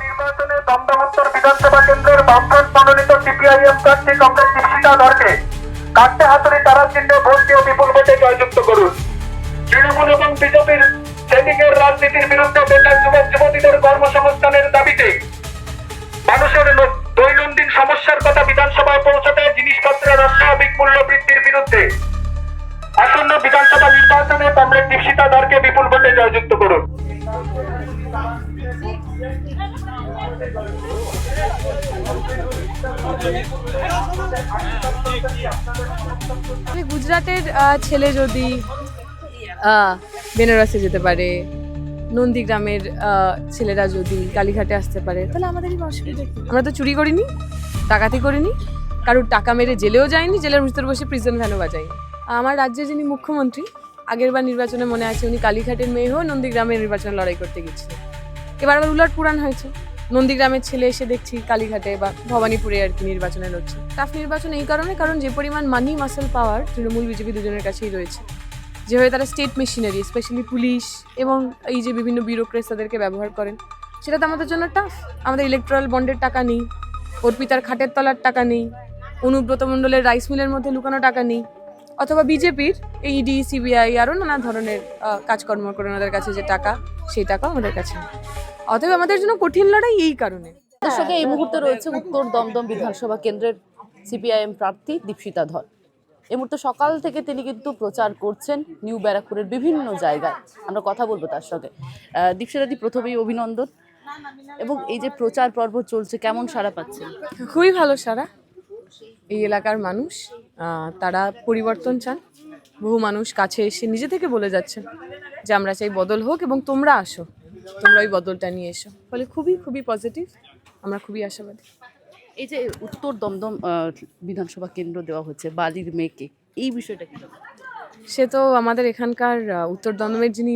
নির্বাচনে দমদম উত্তর বিধানসভা কেন্দ্রের বামফ্রন্ট মনোনীত সিপিআইএম প্রার্থী কমরেড দীপশিতা ধরকে কাটতে হাতুড়ি তারা চিহ্নে ভোট দিয়ে বিপুল ভোটে জয়যুক্ত করুন। তৃণমূল এবং বিজেপির সেটিংয়ের রাজনীতির বিরুদ্ধে বেকার যুবক যুবতীদের কর্মসংস্থানের দাবিতে মানুষের দৈনন্দিন সমস্যার কথা বিধানসভায় পৌঁছাতে জিনিসপত্রের অস্বাভাবিক মূল্য বৃদ্ধির বিরুদ্ধে আসন্ন বিধানসভা নির্বাচনে কমরেড দীপশিতা ধরকে বিপুল ভোটে জয়যুক্ত করুন। গুজরাটের ছেলে যদি বেনারসে যেতে পারে, নন্দীগ্রামের ছেলেরা যদি কালীঘাটে আসতে পারে, তাহলে আমাদেরই অসুবিধা। আমরা তো চুরি করিনি, ডাকাতি করিনি, কারোর টাকা মেরে জেলেও যায়নি, জেলের ভিতরে বসে প্রিজন ভ্যানও বাজাইনি। আমার রাজ্যে যিনি মুখ্যমন্ত্রী, আগেরবার নির্বাচনে মনে আছে উনি কালীঘাটের মেয়ে হয়ে নন্দীগ্রামের নির্বাচনে লড়াই করতে গেছিলেন। এবার আবার উলট পুরাণ হয়েছে, নন্দীগ্রামের ছেলে এসে দেখছি কালীঘাটে বা ভবানীপুরে আর কি নির্বাচনে লড়ছে। টাফ নির্বাচন এই কারণে, কারণ যে পরিমাণ মানি মাসেল পাওয়ার তৃণমূল বিজেপি দুজনের কাছেই রয়েছে, যেভাবে তারা স্টেট মেশিনারি স্পেশালি পুলিশ এবং এই যে বিভিন্ন ব্যুরোক্রেটস তাদেরকে ব্যবহার করেন, সেটা তো আমাদের জন্য টাফ। আমাদের ইলেকট্রাল বন্ডের টাকা নেই, অর্পিতার খাটের তলার টাকা নেই, অনুব্রত মণ্ডলের রাইস মিলের মধ্যে লুকানো টাকা নেই, অথবা বিজেপির এই ইডি সিবিআই আরও নানা ধরনের কাজকর্ম করে ওনাদের কাছে যে টাকা, সেই টাকাও আমাদের কাছে নেই। অতএব আমাদের জন্য কঠিন লড়াই এই কারণে। তার সঙ্গে এই মুহূর্তে রয়েছে উত্তর দমদম বিধানসভা কেন্দ্রের সিপিআইএম প্রার্থী দীপশিতা ধর। এই মুহূর্তে সকাল থেকে তিনি কিন্তু প্রচার করছেন নিউ ব্যারাকপুরের বিভিন্ন জায়গায়। আমরা কথা বলবো তার সঙ্গে। দীপশিতাদি, প্রথমেই অভিনন্দন। এবং এই যে প্রচার পর্ব চলছে, কেমন সাড়া পাচ্ছেন? খুবই ভালো সাড়া। এই এলাকার মানুষ তারা পরিবর্তন চান। বহু মানুষ কাছে এসে নিজে থেকে বলে যাচ্ছেন যে আমরা চাই বদল হোক এবং তোমরা আসো, তোমরা ওই বদলটা নিয়ে এসো। ফলে খুবই খুবই পজিটিভ, আমরা খুবই আশাবাদী। এই যে উত্তর দমদম বিধানসভা কেন্দ্র দেওয়া হচ্ছে বালির মেয়েকে, এই বিষয়টা কি? সে তো আমাদের এখানকার উত্তর দমদমের যিনি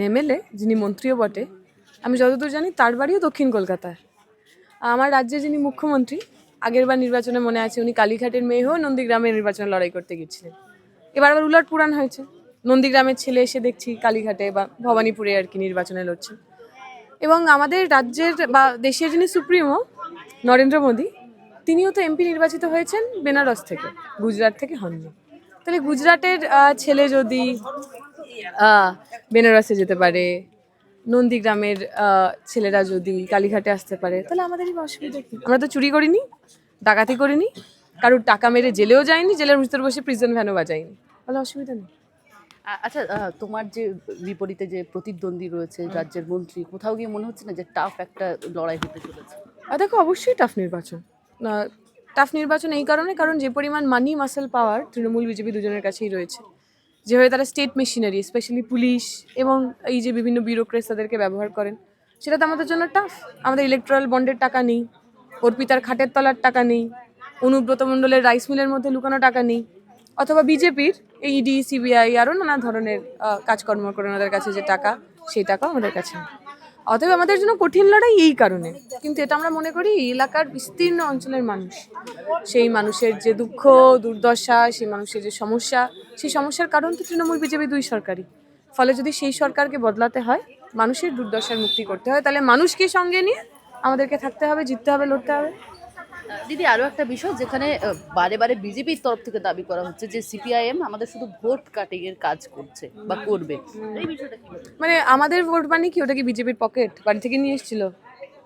এমএলএ, যিনি মন্ত্রীও বটে, আমি যতদূর জানি তার বাড়িও দক্ষিণ কলকাতায়। আমার রাজ্যে যিনি মুখ্যমন্ত্রী, আগেরবার নির্বাচনে মনে আছে উনি কালীঘাটের মেয়ে হয়ে নন্দীগ্রামের নির্বাচনে লড়াই করতে গেছিলেন। এবার আবার উলট পুরাণ হয়েছে, নন্দীগ্রামের ছেলে এসে দেখছি কালীঘাটে বা ভবানীপুরে আর কি নির্বাচনে লড়ছে। এবং আমাদের রাজ্যের বা দেশের যিনি সুপ্রিমো নরেন্দ্র মোদী, তিনিও তো এমপি নির্বাচিত হয়েছেন বেনারস থেকে, গুজরাট থেকে হননি। তাহলে গুজরাটের ছেলে যদি বেনারসে যেতে পারে, নন্দীগ্রামের ছেলেরা যদি কালীঘাটে আসতে পারে, তাহলে আমাদেরই অসুবিধা। আমরা তো চুরি করিনি, ডাকাতি করিনি, কারোর টাকা মেরে জেলেও যায়নি, জেলের ভিতরে বসে প্রিজন ভ্যানও বাজাইনি, তাহলে অসুবিধা নেই। আচ্ছা, তোমার যে বিপরীতে যে প্রতিদ্বন্দ্বী রয়েছে রাজ্যের মন্ত্রী, কোথাও গিয়ে মনে হচ্ছে না যে টাফ একটা লড়াই হতে চলেছে? দেখো, অবশ্যই টাফ নির্বাচন। টাফ নির্বাচন এই কারণে, কারণ যে পরিমাণ মানি মাসেল পাওয়ার তৃণমূল বিজেপি দুজনের কাছেই রয়েছে, যেভাবে তারা স্টেট মেশিনারি স্পেশালি পুলিশ এবং এই যে বিভিন্ন ব্যুরোক্রেটস তাদেরকে ব্যবহার করেন, সেটা তো আমাদের জন্য টাফ। আমাদের ইলেকট্রাল বন্ডের টাকা নেই, অর্পিতার খাটের তলার টাকা নেই, অনুব্রত মণ্ডলের রাইস মিলের মধ্যে লুকানো টাকা নেই, অথবা বিজেপির এই ইডি সিবিআই আরও নানা ধরনের কাজকর্ম করে ওনাদের কাছে যে টাকা, সেই টাকাও আমাদের কাছে নেই। অতএব আমাদের জন্য কঠিন লড়াই এই কারণে। কিন্তু এটা আমরা মনে করি এলাকার বিস্তীর্ণ অঞ্চলের মানুষ, সেই মানুষের যে দুঃখ দুর্দশা, সেই মানুষের যে সমস্যা, সেই সমস্যার কারণ তো তৃণমূল বিজেপি দুই সরকারই। ফলে যদি সেই সরকারকে বদলাতে হয়, মানুষের দুর্দশার মুক্তি করতে হয়, তাহলে মানুষকে সঙ্গে নিয়ে আমাদেরকে থাকতে হবে, জিততে হবে, লড়তে হবে। দিদি, আরও একটা বিষয় যেখানে বারে বারে বিজেপির তরফ থেকে দাবি করা হচ্ছে যে সিপিআইএম আমাদের শুধু ভোট কাটিং এর কাজ করছে বা করবে, এই বিষয়টা কি? মানে আমাদের ভোট মানে কি, ওটা কি বিজেপির পকেট? বাড়ি থেকে নিয়ে এসেছিল?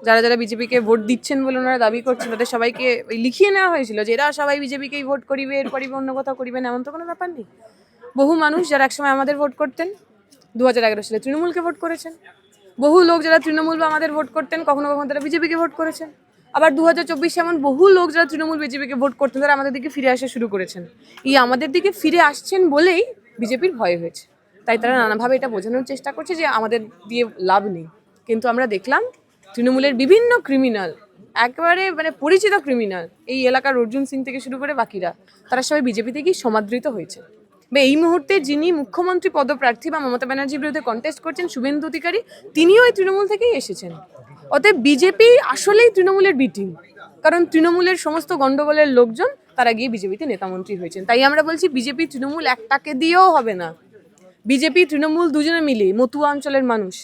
যারা যারা বিজেপিকে ভোট দিচ্ছেন বলে ওনারা দাবি করছেন, তাদের সবাইকে লিখিয়ে নেওয়া হয়েছিল যে এরা সবাই বিজেপিকেই ভোট করিবে, এর পরিবে অন্য কোথাও করিবেন, এমন তো কোনো ব্যাপার নেই। বহু মানুষ যারা একসময় আমাদের ভোট করতেন, 2011 সালে তৃণমূলকে ভোট করেছেন। বহু লোক যারা তৃণমূল বা আমাদের ভোট করতেন, কখনো কখনো তারা বিজেপিকে ভোট করেছেন। আবার 2024 এমন বহু লোক যারা তৃণমূল বিজেপিকে ভোট করতেন, তারা আমাদের দিকে ফিরে আসা শুরু করেছেন। এই আমাদের দিকে ফিরে আসছেন বলেই বিজেপির ভয় হয়েছে। তাই তারা নানাভাবে এটা বোঝানোর চেষ্টা করছে যে আমাদের দিয়ে লাভ নেই। কিন্তু আমরা দেখলাম তৃণমূলের বিভিন্ন ক্রিমিনাল, একেবারে মানে পরিচিত ক্রিমিনাল, এই এলাকার অর্জুন সিং থেকে শুরু করে বাকিরা, তারা সবাই বিজেপি থেকেই সমাদৃত হয়েছে। বা এই মুহূর্তে যিনি মুখ্যমন্ত্রী পদপ্রার্থী বা মমতা ব্যানার্জির বিরুদ্ধে কন্টেস্ট করছেন, শুভেন্দু অধিকারী, তিনিও এই তৃণমূল থেকেই এসেছেন। অতএব বিজেপি আসলেই তৃণমূলের বি টিম। কারণ তৃণমূলের সমস্ত গন্ডগোলের লোকজন তারা গিয়ে বিজেপিতে নেতামন্ত্রী হয়েছেন। তাই আমরা বলছি বিজেপি তৃণমূল একটাকে দিয়েও হবে না। বিজেপি তৃণমূল দুজনে মিলে মতুয়া অঞ্চলের মানুষ,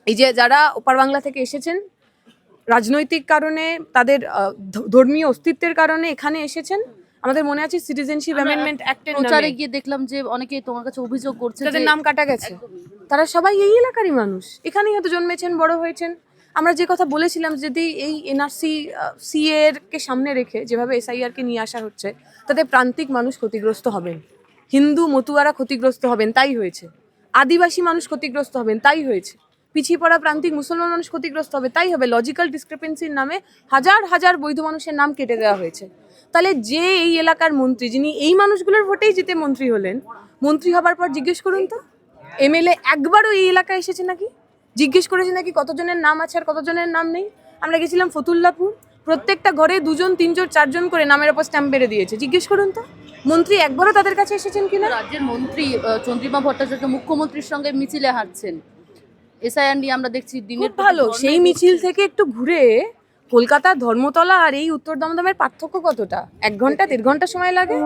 এই যে যারা ওপার বাংলা থেকে এসেছেন, রাজনৈতিক কারণে তাদের ধর্মীয় অস্তিত্বের কারণে এখানে এসেছেন। আমাদের মনে আছে সিটিজেনশিপ অ্যামেন্ডমেন্ট অ্যাক্টের প্রচারে গিয়ে দেখলাম যে অনেকেই তোমার কাছে অভিযোগ করছে যাদের যে নাম কাটা গেছে, তারা সবাই এই এলাকারই মানুষ, এখানেই হয়তো জন্মেছেন, বড় হয়েছেন। আমরা যে কথা বলেছিলাম, যদি এই এনআরসি সিএর কে সামনে রেখে যেভাবে এসআইআর কে নিয়ে আসা হচ্ছে, তাতে প্রান্তিক মানুষ ক্ষতিগ্রস্ত হবেন, হিন্দু মতুয়ারা ক্ষতিগ্রস্ত হবেন, তাই হয়েছে। আদিবাসী মানুষ ক্ষতিগ্রস্ত হবেন, তাই হয়েছে। পিছিয়ে পড়া প্রান্তিক মুসলমান মানুষ ক্ষতিগ্রস্ত হবে, তাই হবে। লজিক্যাল ডিসক্রিপেন্সির নামে হাজার হাজার বৈধ মানুষের নাম কেটে দেওয়া হয়েছে। তাহলে যে এই এলাকার মন্ত্রী, যিনি এই মানুষগুলোর ভোটেই জিতে মন্ত্রী হলেন, মন্ত্রী হবার পর জিজ্ঞেস করুন তো এমএলএ একবারও এই এলাকায় এসেছে নাকি, জিজ্ঞেস করেছে নাকি কতজনের নাম আছে আর কতজনের নাম নেই? আমরা গেছিলাম ফতুল্লাপুর, প্রত্যেকটা ঘরে 2 জন 3 জন 4 জন করে নামের ওপর স্ট্যাম্প বেড়ে দিয়েছে। জিজ্ঞেস করুন তো মন্ত্রী একবারও তাদের কাছে এসেছেন কিনা। রাজ্যের মন্ত্রী চন্দ্রিমা ভট্টাচার্য মুখ্যমন্ত্রীর সঙ্গে মিছিলে হাঁটছেন, এসআইআর নিয়ে আমরা দেখছি দিনের খুব ভালো। সেই মিছিল থেকে একটু ঘুরে কলকাতা ধর্মতলা আর এই উত্তর দমদমের পার্থক্য কতটা? 1 ঘন্টা 1.5 ঘন্টা সময় লাগে।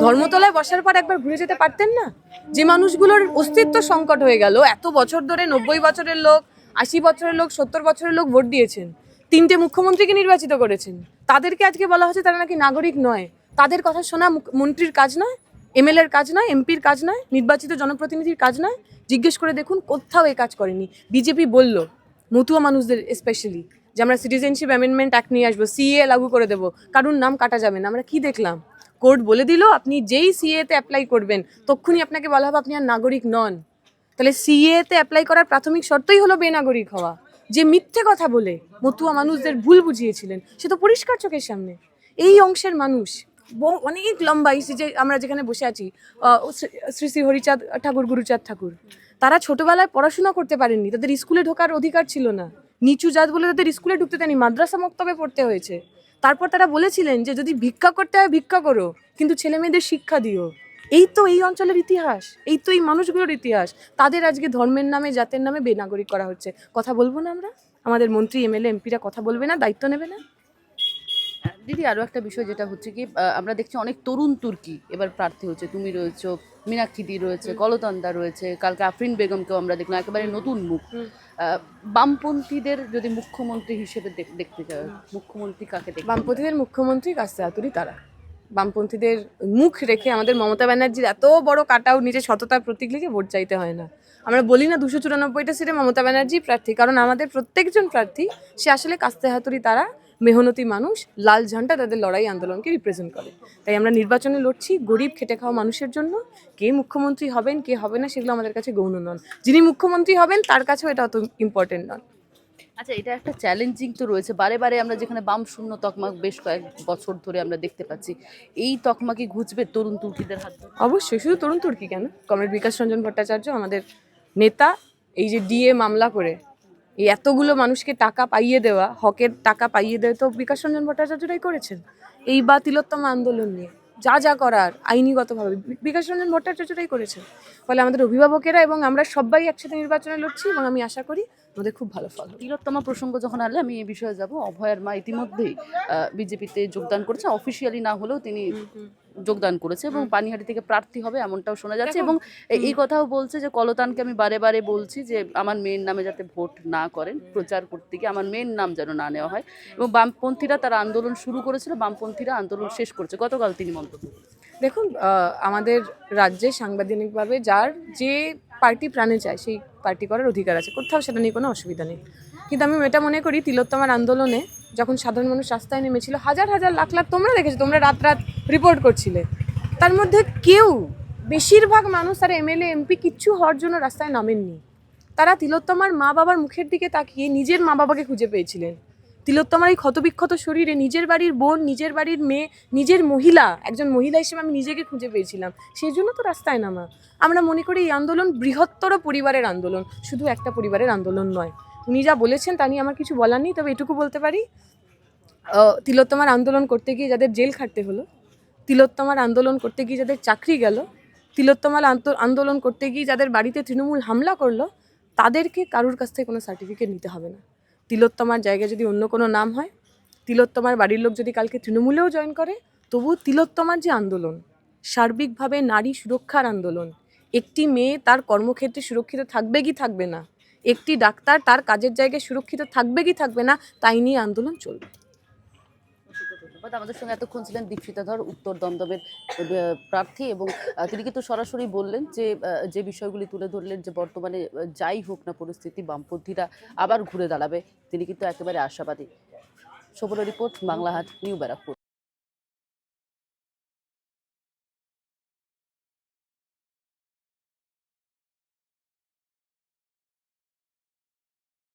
ধর্মতলায় বসার পর একবার ঘুরে যেতে পারতেন না? যে মানুষগুলোর অস্তিত্ব সংকট হয়ে গেল, এত বছর ধরে 90 বছরের লোক, 80 বছরের লোক, 70 বছরের লোক ভোট দিয়েছেন, 3টে মুখ্যমন্ত্রীকে নির্বাচিত করেছেন, তাদেরকে আজকে বলা হচ্ছে তারা নাকি নাগরিক নয়। তাদের কথা শোনা মন্ত্রীর কাজ নয়, এমএলএর কাজ নয়, এমপির কাজ নয়, নির্বাচিত জনপ্রতিনিধির কাজ নয়। জিজ্ঞেস করে দেখুন, কোথাও এই কাজ করেনি। বিজেপি বলল মতুয়া মানুষদের স্পেশালি যে আমরা সিটিজেনশিপ অ্যামেন্ডমেন্ট অ্যাক্ট নিয়ে আসবো, সিএ লাগু করে দেবো, কারুর নাম কাটা যাবে না। আমরা কি দেখলাম? কোর্ট বলে দিল আপনি যেই সিএতে অ্যাপ্লাই করবেন তক্ষুনি আপনাকে বলা হবে আপনি আর নাগরিক নন। তাহলে সিএতে অ্যাপ্লাই করার প্রাথমিক শর্তই হলো বেনাগরিক হওয়া। যে মিথ্যে কথা বলে মতুয়া মানুষদের ভুল বুঝিয়েছিলেন, সে তো পরিষ্কার চোখের সামনে। এই অংশের মানুষ অনেক লম্বা, যে আমরা যেখানে বসে আছি, শ্রী শ্রী হরিচাঁদ ঠাকুর, গুরুচাঁদ ঠাকুর, তারা ছোটবেলায় পড়াশোনা করতে পারেননি, তাদের স্কুলে ঢোকার অধিকার ছিল না, নিচু জাত বলে তাদের স্কুলে ঢুকতে দেয়নি, মাদ্রাসা মক্তবে পড়তে হয়েছে। তারপর তারা বলেছিলেন যে যদি ভিক্ষা করতে হয় ভিক্ষা করো, কিন্তু ছেলে মেয়েদের শিক্ষা দিও। এই তো এই অঞ্চলের ইতিহাস, এই তো এই মানুষগুলোর ইতিহাস। তাদের আজকে ধর্মের নামে, জাতের নামে বেনাগরিক করা হচ্ছে। কথা বলবো না আমরা? আমাদের মন্ত্রী, এমএলএ, এমপিরা কথা বলবে না, দায়িত্ব নেবে না? দিদি আরও একটা বিষয় যেটা হচ্ছে কি, আমরা দেখছি অনেক তরুণ তুর্কি এবার প্রার্থী হচ্ছে। তুমি রয়েছো, মীনাক্ষী রয়েছে, কলতন্দা রয়েছে, কালকে আফরিন বেগমকেও আমরা দেখলাম, একেবারে নতুন মুখ। বামপন্থীদের যদি মুখ্যমন্ত্রী হিসেবে দেখতে চাও, মুখ্যমন্ত্রী কাকে দেখবে? বামপন্থীদের মুখ্যমন্ত্রী কাস্তে হাতুড়ি তারা। বামপন্থীদের মুখ রেখে আমাদের মমতা ব্যানার্জির এত বড় কাটাও নিজের সততার প্রতীক লিখে ভোট চাইতে হয় না। আমরা বলি না 294টা সিটে মমতা ব্যানার্জি প্রার্থী, কারণ আমাদের প্রত্যেকজন প্রার্থী সে আসলে কাস্তে হাতুড়ি তারা, মেহনতি মানুষ, লাল ঝান্ডা তাদের লড়াই আন্দোলনকে রিপ্রেজেন্ট করে। তাই আমরা নির্বাচনে লড়ছি গরিব খেটে খাওয়া মানুষের জন্য। কে মুখ্যমন্ত্রী হবেন কে হবে না সেগুলো আমাদের কাছে গৌণ নন, যিনি মুখ্যমন্ত্রী হবেন তার কাছেও এটা অত ইম্পর্টেন্ট নন। আচ্ছা, এটা একটা চ্যালেঞ্জিং তো রয়েছে, বারে বারে আমরা যেখানে বাম শূন্য তকমা বেশ কয়েক বছর ধরে আমরা দেখতে পাচ্ছি, এই তকমা কি ঘুচবে তরুণ তুর্কিদের হাত ধরে? অবশ্যই। শুধু তরুণ তুর্কি কেন, কমরেড বিকাশ রঞ্জন ভট্টাচার্য আমাদের নেতা, এই যে ডিএ মামলা করে এই এতগুলো মানুষকে টাকা পাইয়ে দেওয়া, হকের টাকা পাইয়ে দেওয়া তো বিকাশ রঞ্জন ভট্টাচার্যরাই করেছেন। এই বা তিলোত্তমা আন্দোলন নিয়ে যা যা করার আইনিগতভাবে বিকাশ রঞ্জন ভট্টাচার্যরাই করেছেন। ফলে আমাদের অভিভাবকেরা এবং আমরা সবাই একসাথে নির্বাচনে লড়ছি এবং আমি আশা করি আমাদের খুব ভালো ফল হবে। তিলোত্তমা প্রসঙ্গ যখন আনলে আমি এই বিষয়ে যাব। অভয়ার মা ইতিমধ্যেই বিজেপিতে যোগদান করেছে, অফিসিয়ালি না হলেও তিনি যোগদান করেছে এবং পানিহাটি থেকে প্রার্থী হবে এমনটাও শোনা যাচ্ছে। এবং এই কথাও বলছে যে কলতানকে আমি বারে বারে বলছি যে আমার মেয়ের নামে যাতে ভোট না করেন, প্রচার করতে গিয়ে আমার মেয়ের নাম যেন না নেওয়া হয়। এবং বামপন্থীরা তারা আন্দোলন শুরু করেছিল, বামপন্থীরা আন্দোলন শেষ করছে, গতকাল তিনি মন্তব্য করেছেন। দেখুন, আমাদের রাজ্যে সাংবিধানিকভাবে যার যে পার্টি প্রাণে চায় সেই পার্টি করার অধিকার আছে, কোথাও সেটা নিয়ে কোনো অসুবিধা নেই। কিন্তু আমি এটা মনে করি তিলোত্তমার আন্দোলনে যখন সাধারণ মানুষ রাস্তায় নেমেছিল, হাজার হাজার লাখ লাখ, তোমরা দেখেছো, তোমরা রাত রাত রিপোর্ট করছিলে, তার মধ্যে কেউ, বেশিরভাগ মানুষ তারা এমএলএ এমপি কিচ্ছু হওয়ার জন্য রাস্তায় নামেননি। তারা তিলোত্তমার মা বাবার মুখের দিকে তাকিয়ে নিজের মা বাবাকে খুঁজে পেয়েছিলেন। তিলোত্তমার এই ক্ষতবিক্ষত শরীরে নিজের বাড়ির বোন, নিজের বাড়ির মেয়ে, নিজের মহিলা, একজন মহিলা হিসেবে আমি নিজেকে খুঁজে পেয়েছিলাম। সেই জন্য তো রাস্তায় নামা। আমরা মনে করি এই আন্দোলন বৃহত্তর পরিবারের আন্দোলন, শুধু একটা পরিবারের আন্দোলন নয়। উনি যা বলেছেন তা নিয়ে আমার কিছু বলার নেই, তবে এটুকু বলতে পারি, তিলোত্তমার আন্দোলন করতে গিয়ে যাদের জেল খাটতে হলো, তিলোত্তমার আন্দোলন করতে গিয়ে যাদের চাকরি গেল, তিলোত্তমার আন্দোলন করতে গিয়ে যাদের বাড়িতে তৃণমূল হামলা করলো, তাদেরকে কারোর কাছ থেকে কোনো সার্টিফিকেট নিতে হবে না। তিলোত্তমার জায়গায় যদি অন্য কোনো নাম হয়, তিলোত্তমার বাড়ির লোক যদি কালকে তৃণমূলেও জয়েন করে, তবুও তিলোত্তমার যে আন্দোলন, সার্বিকভাবে নারী সুরক্ষার আন্দোলন, একটি মেয়ে তার কর্মক্ষেত্রে সুরক্ষিত থাকবে কি থাকবে না, একটি ডাক্তার তার কাজের জায়গায় সুরক্ষিত থাকবে কি থাকবে না, তাই নিয়ে আন্দোলন চলবে। ধন্যবাদ। আমাদের সঙ্গে এতক্ষণ ছিলেন দীপশিতা ধর, উত্তর দমদমের প্রার্থী, এবং তিনি কিন্তু সরাসরি বললেন যে বিষয়গুলি তুলে ধরলেন যে বর্তমানে যাই হোক না পরিস্থিতি, বামপন্থীরা আবার ঘুরে দাঁড়াবে, তিনি কিন্তু একেবারে আশাবাদী। শোভনের রিপোর্ট, বাংলাহাট, নিউ ব্যারাকপুর।